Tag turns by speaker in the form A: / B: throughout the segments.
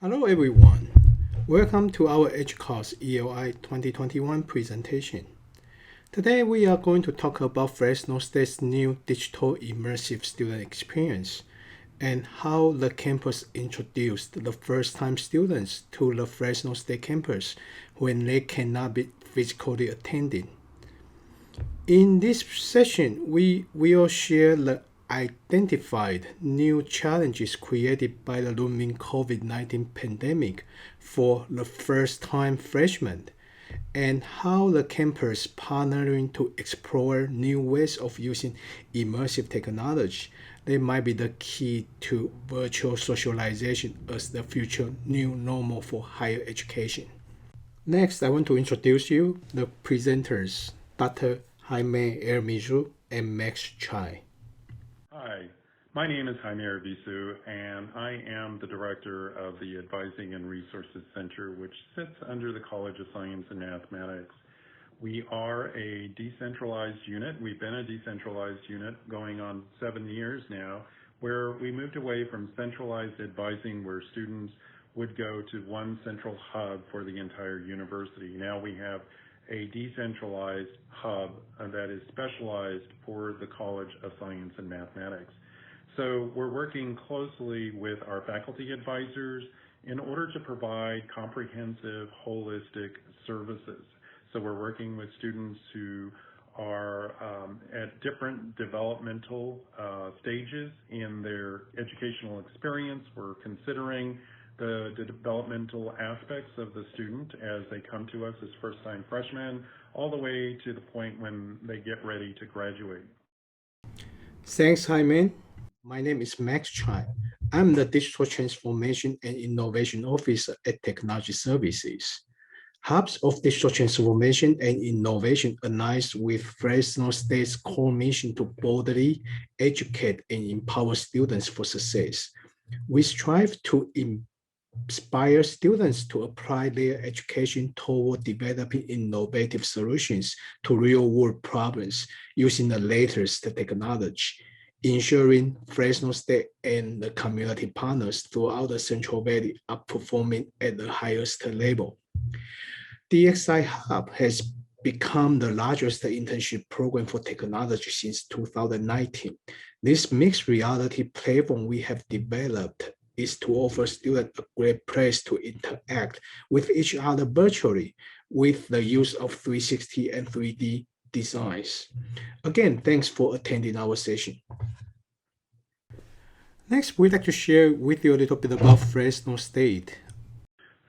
A: Hello everyone. Welcome to our Educause ELI 2021 presentation. Today we are going to talk about Fresno State's new digital immersive student experience and how the campus introduced the first-time students to the Fresno State campus when they cannot be physically attending. In this session, we will share the identified new challenges created by the looming COVID-19 pandemic for the first-time freshmen and how the campus partnering to explore new ways of using immersive technology that might be the key to virtual socialization as the future new normal for higher education. Next, I want to introduce you the presenters, Dr. Jaime Hermizu and Max Chai.
B: Hi, my name is Jaime Arvizu, and I am the director of the Advising and Resources Center, which sits under the College of Science and Mathematics. We are a decentralized unit. We've been a decentralized unit going on 7 years now, where we moved away from centralized advising where students would go to one central hub for the entire university. Now we have a decentralized hub that is specialized for the College of Science and Mathematics. So we're working closely with our faculty advisors in order to provide comprehensive, holistic services. So we're working with students who are at different developmental stages in their educational experience. We're considering the developmental aspects of the student as they come to us as first-time freshmen, all the way to the point when they get ready to graduate.
A: Thanks, Jaime. My name is Max Chai. I'm the Digital Transformation and Innovation Officer at Technology Services. Hubs of Digital Transformation and Innovation aligns with Fresno State's core mission to boldly educate and empower students for success. We strive to inspire students to apply their education toward developing innovative solutions to real-world problems using the latest technology, ensuring Fresno State and the community partners throughout the Central Valley are performing at the highest level. DXI Hub has become the largest internship program for technology since 2019. This mixed reality platform we have developed is to offer students a great place to interact with each other virtually with the use of 360 and 3D designs. Again, thanks for attending our session. Next, we'd like to share with you a little bit about Fresno State.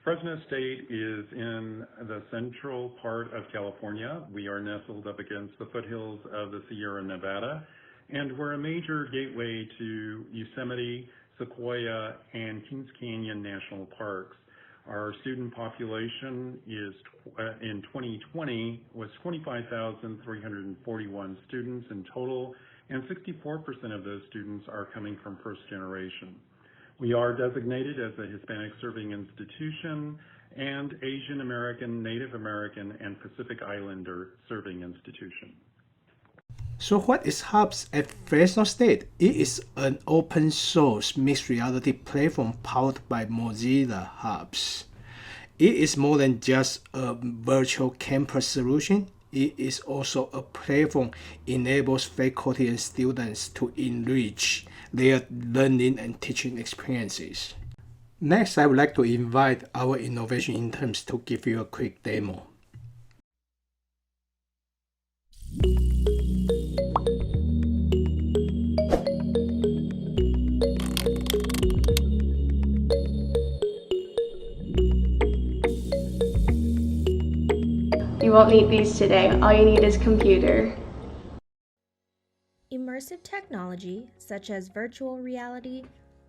B: Fresno State is in the central part of California. We are nestled up against the foothills of the Sierra Nevada, and we're a major gateway to Yosemite, Sequoia, and Kings Canyon National Parks. Our student population is in 2020 was 25,341 students in total, and 64% of those students are coming from first generation. We are designated as a Hispanic serving institution and Asian American, Native American, and Pacific Islander serving institution.
A: So what is Hubs at Fresno State? It is an open source mixed reality platform powered by Mozilla Hubs. It is more than just a virtual campus solution. It is also a platform enables faculty and students to enrich their learning and teaching experiences. Next, I would like to invite our innovation interns to give you a quick demo.
C: You won't need these today. All you need is computer.
D: Immersive technology, such as virtual reality,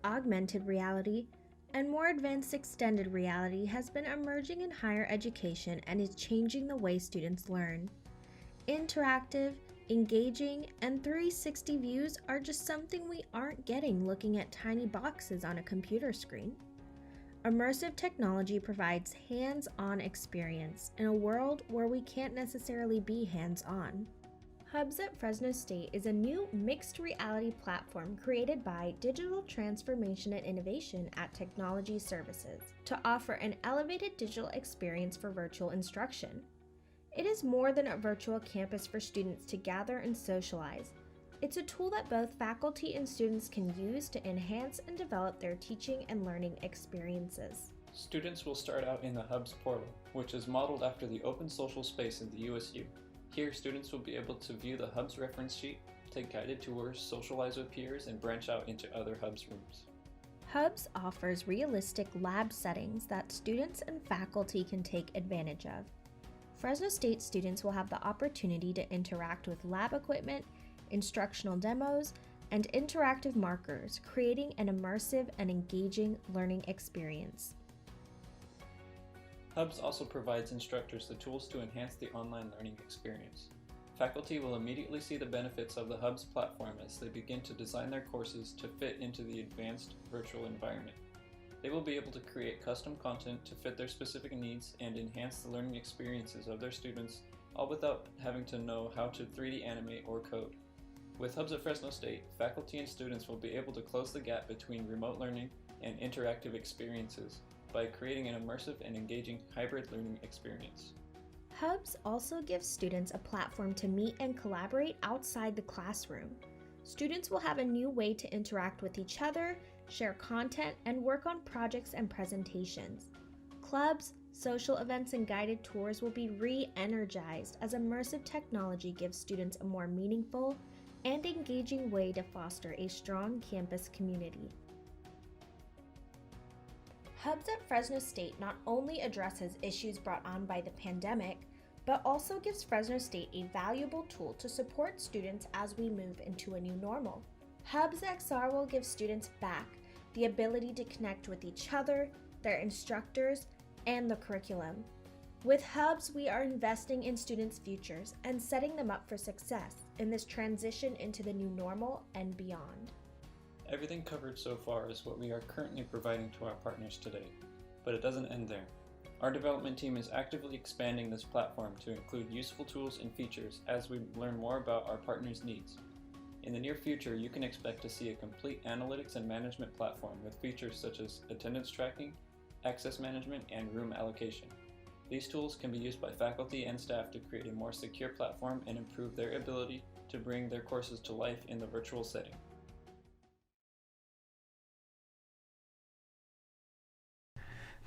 D: augmented reality, and more advanced extended reality has been emerging in higher education and is changing the way students learn. Interactive, engaging, and 360 views are just something we aren't getting looking at tiny boxes on a computer screen. Immersive technology provides hands-on experience in a world where we can't necessarily be hands-on. Hubs at Fresno State is a new mixed reality platform created by Digital Transformation and Innovation at Technology Services to offer an elevated digital experience for virtual instruction. It is more than a virtual campus for students to gather and socialize. It's a tool that both faculty and students can use to enhance and develop their teaching and learning experiences.
E: Students will start out in the Hubs portal, which is modeled after the open social space in the USU. Here, students will be able to view the Hubs reference sheet, take guided tours, socialize with peers, and branch out into other Hubs rooms.
D: Hubs offers realistic lab settings that students and faculty can take advantage of. Fresno State students will have the opportunity to interact with lab equipment, instructional demos, and interactive markers, creating an immersive and engaging learning experience.
E: Hubs also provides instructors the tools to enhance the online learning experience. Faculty will immediately see the benefits of the Hubs platform as they begin to design their courses to fit into the advanced virtual environment. They will be able to create custom content to fit their specific needs and enhance the learning experiences of their students, all without having to know how to 3D animate or code. With Hubs at Fresno State, faculty and students will be able to close the gap between remote learning and interactive experiences by creating an immersive and engaging hybrid learning experience.
D: Hubs also gives students a platform to meet and collaborate outside the classroom. Students will have a new way to interact with each other, share content, and work on projects and presentations. Clubs, social events, and guided tours will be re-energized as immersive technology gives students a more meaningful and engaging way to foster a strong campus community. Hubs at Fresno State not only addresses issues brought on by the pandemic, but also gives Fresno State a valuable tool to support students as we move into a new normal. Hubs XR will give students back the ability to connect with each other, their instructors, and the curriculum. With Hubs, we are investing in students' futures and setting them up for success in this transition into the new normal and beyond.
E: Everything covered so far is what we are currently providing to our partners today, but it doesn't end there. Our development team is actively expanding this platform to include useful tools and features as we learn more about our partners' needs. In the near future, you can expect to see a complete analytics and management platform with features such as attendance tracking, access management, and room allocation. These tools can be used by faculty and staff to create a more secure platform and improve their ability to bring their courses to life in the virtual setting.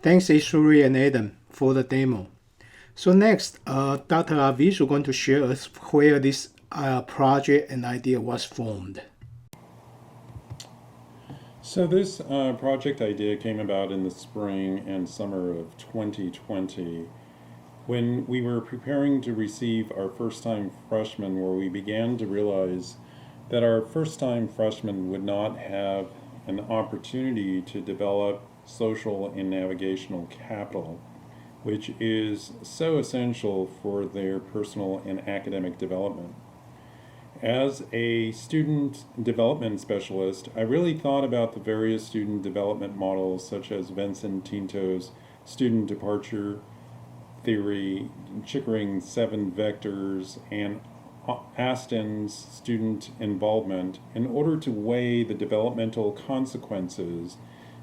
A: Thanks, Ishuri and Adam, for the demo. So next, Dr. Avish is going to share us where this project and idea was formed.
B: So this project idea came about in the spring and summer of 2020 when we were preparing to receive our first-time freshmen, where we began to realize that our first-time freshmen would not have an opportunity to develop social and navigational capital, which is so essential for their personal and academic development. As a student development specialist, I really thought about the various student development models such as Vincent Tinto's student departure theory, Chickering's 7 vectors, and Aston's student involvement in order to weigh the developmental consequences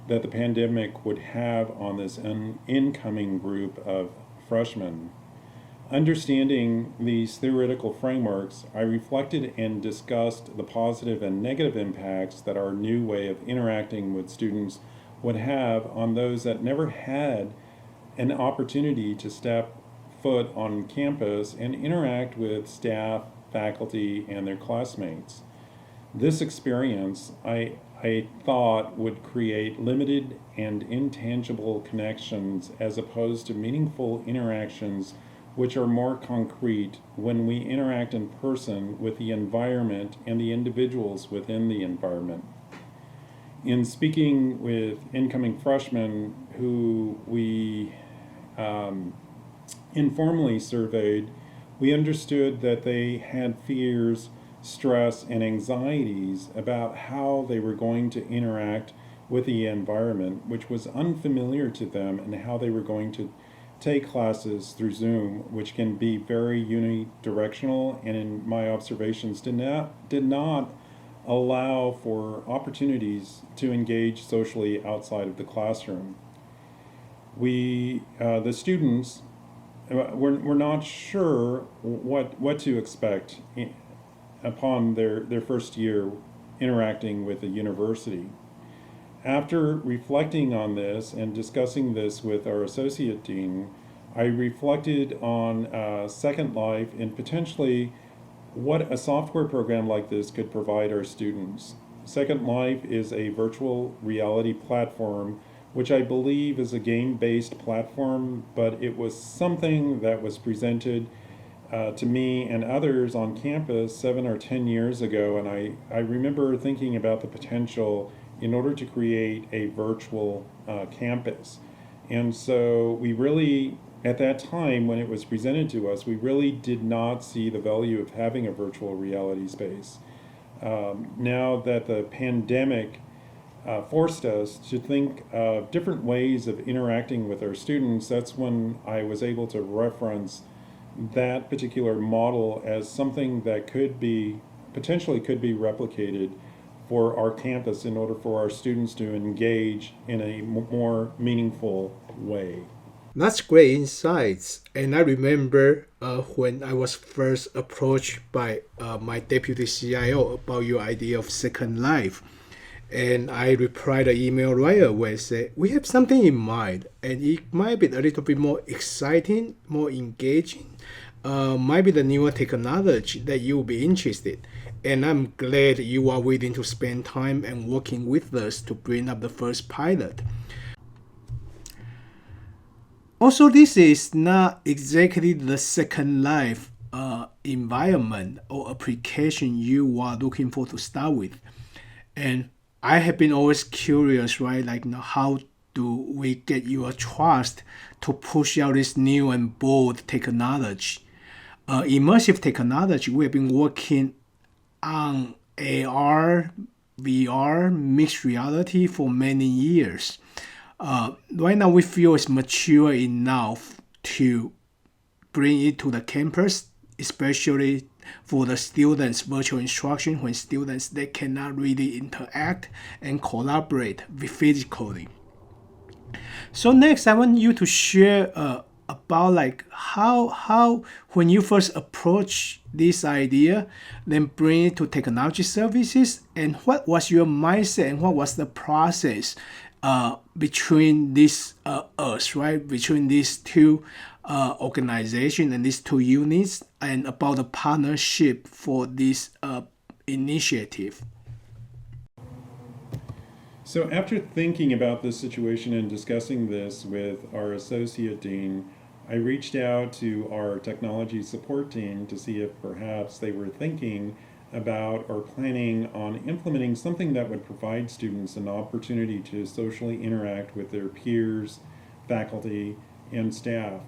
B: that the pandemic would have on this incoming group of freshmen. Understanding these theoretical frameworks, I reflected and discussed the positive and negative impacts that our new way of interacting with students would have on those that never had an opportunity to step foot on campus and interact with staff, faculty, and their classmates. This experience, I thought, would create limited and intangible connections as opposed to meaningful interactions which are more concrete when we interact in person with the environment and the individuals within the environment. In speaking with incoming freshmen who we informally surveyed, we understood that they had fears, stress, and anxieties about how they were going to interact with the environment, which was unfamiliar to them, and how they were going to
F: take classes through Zoom, which can be very unidirectional, and in my observations did not allow for opportunities to engage socially outside of the classroom. The students, we're not sure what to expect upon their first year interacting with a university. After reflecting on this and discussing this with our associate dean, I reflected on Second Life and potentially what a software program like this could provide our students. Second Life is a virtual reality platform, which I believe is a game-based platform, but it was something that was presented to me and others on campus 7 or 10 years ago, and I remember thinking about the potential in order to create a virtual campus. And so we really, at that time when it was presented to us, we really did not see the value of having a virtual reality space. Now that the pandemic forced us to think of different ways of interacting with our students, that's when I was able to reference that particular model as something that potentially could be replicated for our campus in order for our students to engage in a more meaningful way.
A: That's great insights. And I remember when I was first approached by my deputy CIO about your idea of Second Life. And I replied an email right away, say, we have something in mind, and it might be a little bit more exciting, more engaging, might be the newer technology that you will be interested. And I'm glad you are willing to spend time and working with us to bring up the first pilot. Also, this is not exactly the Second Life environment or application you are looking for to start with. And I have been always curious, right? Like, how do we get your trust to push out this new and bold technology? Immersive technology, we have been working on AR, VR, mixed reality for many years. Right now, we feel it's mature enough to bring it to the campus, especially for the students' virtual instruction when students they cannot really interact and collaborate physically. So next, I want you to share about like how when you first approach this idea, then bring it to technology services, and what was your mindset and what was the process between these us, right? Between these two organizations and these two units, and about the partnership for this initiative.
F: So after thinking about this situation and discussing this with our associate dean, I reached out to our technology support team to see if perhaps they were thinking about or planning on implementing something that would provide students an opportunity to socially interact with their peers, faculty, and staff.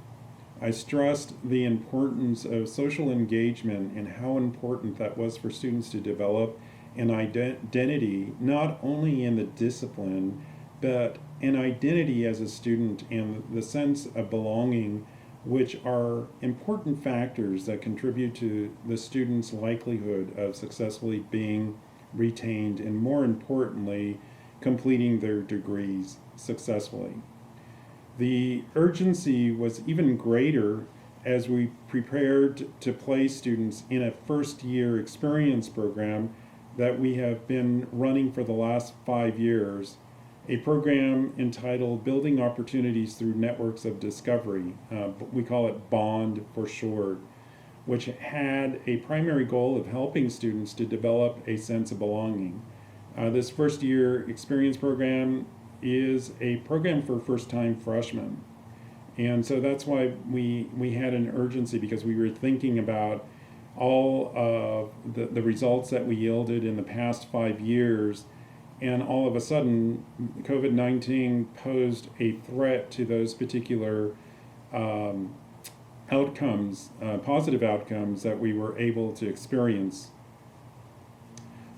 F: I stressed the importance of social engagement and how important that was for students to develop an identity, not only in the discipline, but an identity as a student and the sense of belonging, which are important factors that contribute to the student's likelihood of successfully being retained and, more importantly, completing their degrees successfully. The urgency was even greater as we prepared to place students in a first-year experience program that we have been running for the last 5 years, a program entitled Building Opportunities Through Networks of Discovery. We call it BOND for short, which had a primary goal of helping students to develop a sense of belonging. This first-year experience program is a program for first-time freshmen. And so that's why we had an urgency, because we were thinking about all of the results that we yielded in the past 5 years, and all of a sudden COVID-19 posed a threat to those particular outcomes, positive outcomes that we were able to experience.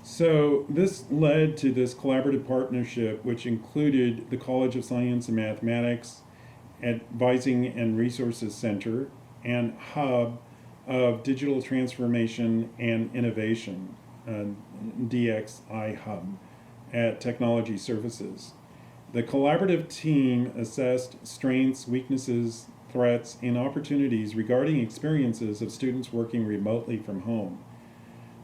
F: So this led to this collaborative partnership, which included the College of Science and Mathematics, Advising and Resources Center, and Hub of Digital Transformation and Innovation, DXI Hub, at Technology Services. The collaborative team assessed strengths, weaknesses, threats, and opportunities regarding experiences of students working remotely from home.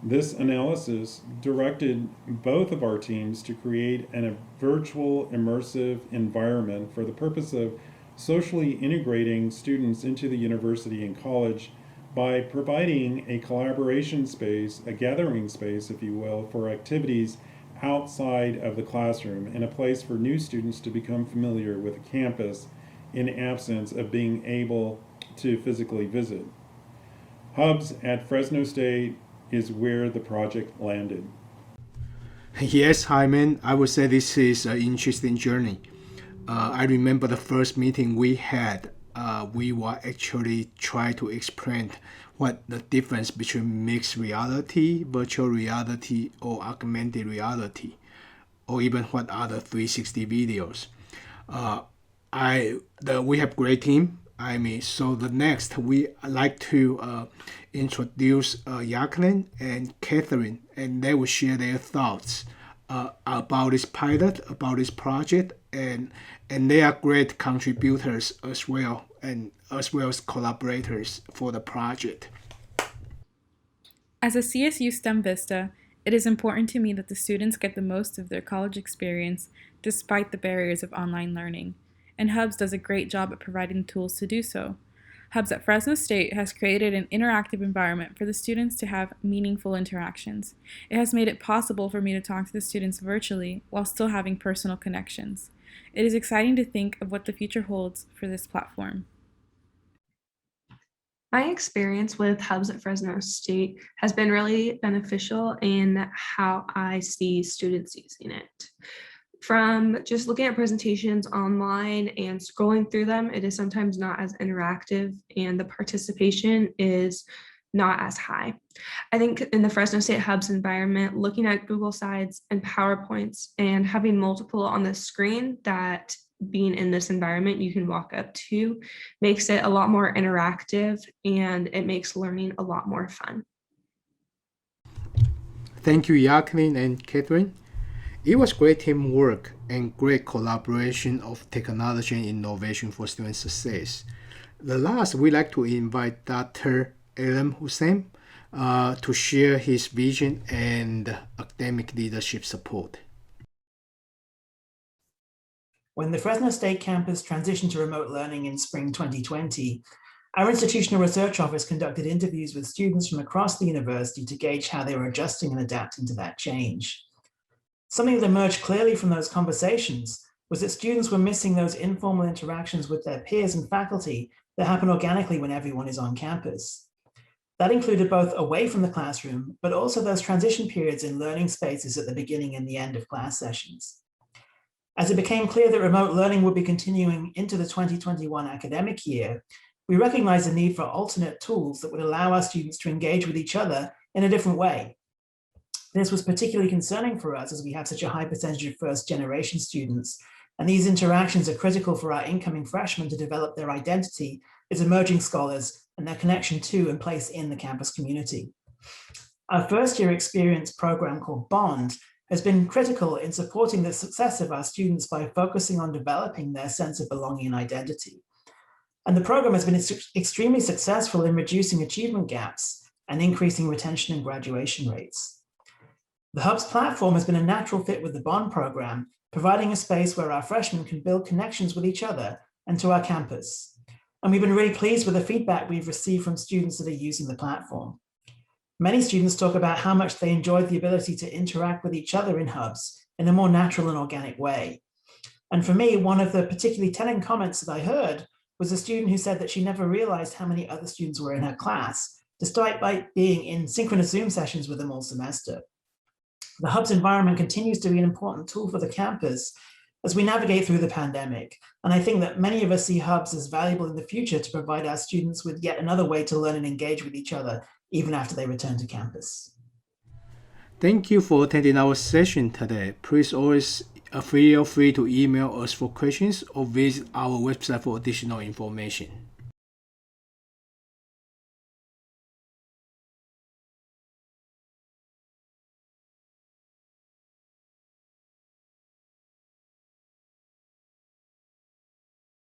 F: This analysis directed both of our teams to create a virtual immersive environment for the purpose of socially integrating students into the university and college by providing a collaboration space, a gathering space, if you will, for activities outside of the classroom and a place for new students to become familiar with the campus in absence of being able to physically visit. Hubs at Fresno State is where the project landed.
A: Yes, Hyman, I would say this is an interesting journey. I remember the first meeting we had, we were actually trying to explain what the difference between mixed reality, virtual reality, or augmented reality, or even what are the 360 videos. We have great team. So the next we like to introduce Jacqueline and Catherine, and they will share their thoughts about this pilot, about this project, and they are great contributors as well, and as well as collaborators for the project.
G: As a CSU STEM Vista, it is important to me that the students get the most of their college experience despite the barriers of online learning, and Hubs does a great job at providing the tools to do so. Hubs at Fresno State has created an interactive environment for the students to have meaningful interactions. It has made it possible for me to talk to the students virtually while still having personal connections. It is exciting to think of what the future holds for this platform.
C: My experience with Hubs at Fresno State has been really beneficial in how I see students using it. From just looking at presentations online and scrolling through them, it is sometimes not as interactive and the participation is not as high. I think in the Fresno State Hubs environment, looking at Google Slides and PowerPoints and having multiple on the screen that being in this environment you can walk up to makes it a lot more interactive and it makes learning a lot more fun.
A: Thank you, Jacqueline and Catherine. It was great teamwork and great collaboration of technology and innovation for student success. The last, we'd like to invite Dr. Elam Hussein to share his vision and academic leadership support.
H: When the Fresno State campus transitioned to remote learning in spring 2020, our institutional research office conducted interviews with students from across the university to gauge how they were adjusting and adapting to that change. Something that emerged clearly from those conversations was that students were missing those informal interactions with their peers and faculty that happen organically when everyone is on campus. That included both away from the classroom, but also those transition periods in learning spaces at the beginning and the end of class sessions. As it became clear that remote learning would be continuing into the 2021 academic year, we recognized the need for alternate tools that would allow our students to engage with each other in a different way. This was particularly concerning for us as we have such a high percentage of first-generation students, and these interactions are critical for our incoming freshmen to develop their identity as emerging scholars and their connection to and place in the campus community. Our first-year experience program called Bond has been critical in supporting the success of our students by focusing on developing their sense of belonging and identity. And the program has been extremely successful in reducing achievement gaps and increasing retention and graduation rates. The Hubs platform has been a natural fit with the Bond program, providing a space where our freshmen can build connections with each other and to our campus. And we've been really pleased with the feedback we've received from students that are using the platform. Many students talk about how much they enjoyed the ability to interact with each other in Hubs in a more natural and organic way. And for me, one of the particularly telling comments that I heard was a student who said that she never realized how many other students were in her class, despite being in synchronous Zoom sessions with them all semester. The Hubs environment continues to be an important tool for the campus as we navigate through the pandemic. And I think that many of us see Hubs as valuable in the future to provide our students with yet another way to learn and engage with each other, even after they return to campus.
A: Thank you for attending our session today. Please always Feel free to email us for questions or visit our website for additional information.